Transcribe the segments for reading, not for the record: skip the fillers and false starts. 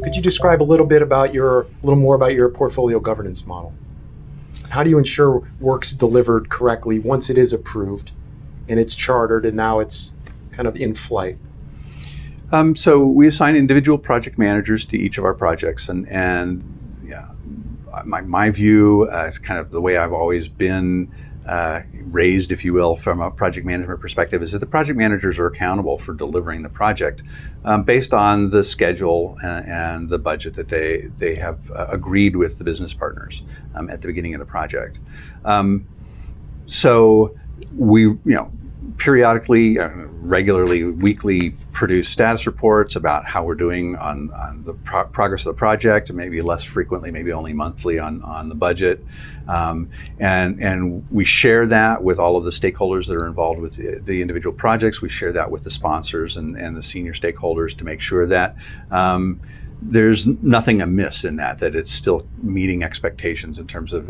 Could you describe a little more about your portfolio governance model? How do you ensure work's delivered correctly once it is approved and it's chartered and now it's kind of in flight? So we assign individual project managers to each of our projects, and yeah, my view is kind of the way I've always been raised, if you will, from a project management perspective, is that the project managers are accountable for delivering the project based on the schedule and the budget that they have agreed with the business partners at the beginning of the project. So we, periodically, regularly, weekly produce status reports about how we're doing on the progress of the project, and maybe less frequently, maybe only monthly on the budget. And we share that with all of the stakeholders that are involved with the individual projects. We share that with the sponsors and the senior stakeholders to make sure that there's nothing amiss in that it's still meeting expectations in terms of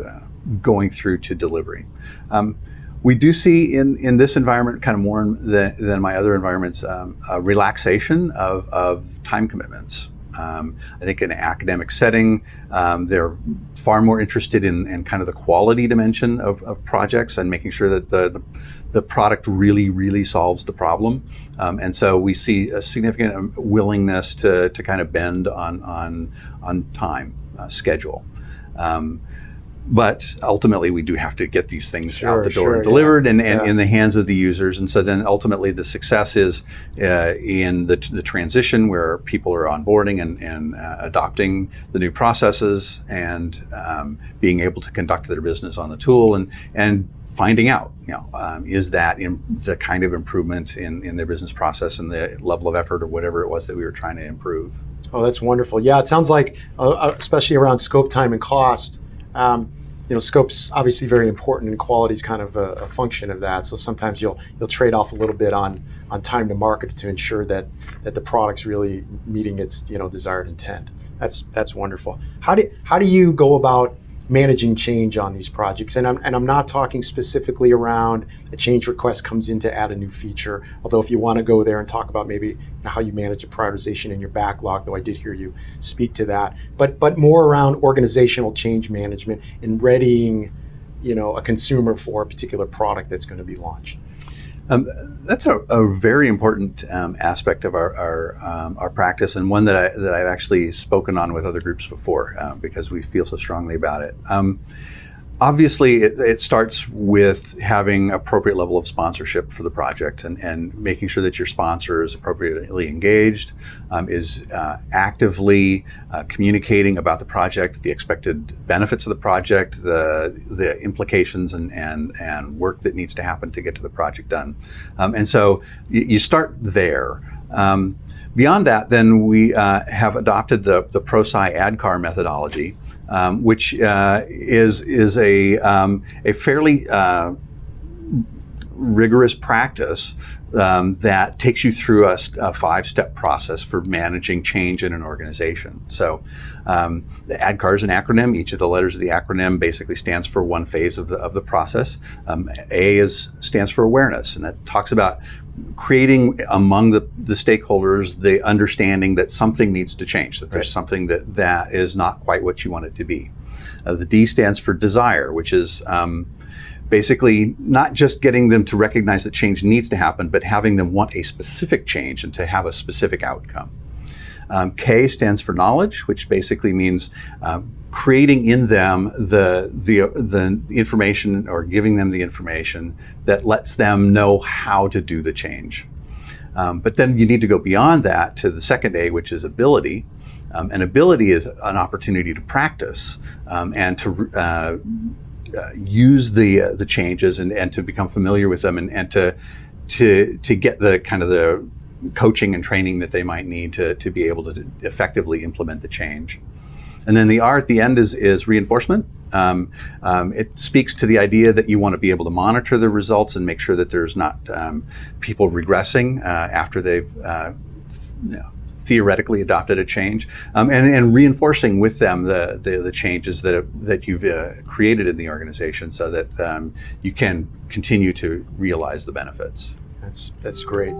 going through to delivery. We do see in this environment, kind of more than my other environments, a relaxation of time commitments. I think in an academic setting, they're far more interested in kind of the quality dimension of projects and making sure that the product really solves the problem. And so we see a significant willingness to kind of bend on time schedule. But ultimately, we do have to get these things out the door and delivered and in the hands of the users. And so then ultimately the success is in the transition where people are onboarding and adopting the new processes and being able to conduct their business on the tool and finding out, is that the kind of improvement in their business process and the level of effort or whatever it was that we were trying to improve. Oh, that's wonderful. Yeah, it sounds like, especially around scope, time, and cost, scope's obviously very important, and quality is kind of a function of that. So sometimes you'll trade off a little bit on time to market to ensure that the product's really meeting its desired intent. That's wonderful. How do you go about managing change on these projects? And I'm not talking specifically around a change request comes in to add a new feature. Although if you want to go there and talk about maybe how you manage a prioritization in your backlog, though I did hear you speak to that, but more around organizational change management and readying, a consumer for a particular product that's going to be launched. That's a very important aspect of our practice, and one that I've actually spoken on with other groups before because we feel so strongly about it. Obviously, it starts with having appropriate level of sponsorship for the project and making sure that your sponsor is appropriately engaged, is actively communicating about the project, the expected benefits of the project, the implications and work that needs to happen to get to the project done. And so you start there. Beyond that, then we have adopted the ProSci ADCAR methodology, which is a fairly rigorous practice that takes you through a 5-step process for managing change in an organization. So the ADCAR is an acronym. Each of the letters of the acronym basically stands for one phase of the process. A stands for awareness, and that talks about creating among the stakeholders the understanding that something needs to change, that there's something that is not quite what you want it to be. The D stands for desire, which is basically not just getting them to recognize that change needs to happen, but having them want a specific change and to have a specific outcome. K stands for knowledge, which basically means creating in them the information or giving them the information that lets them know how to do the change. But then you need to go beyond that to the second A, which is ability. And ability is an opportunity to practice and to use the changes and to become familiar with them and to get the kind of the coaching and training that they might need to be able to effectively implement the change. And then the R at the end is reinforcement. It speaks to the idea that you want to be able to monitor the results and make sure that there's not people regressing after they've theoretically adopted a change, and reinforcing with them the changes that you've created in the organization so that you can continue to realize the benefits. That's great.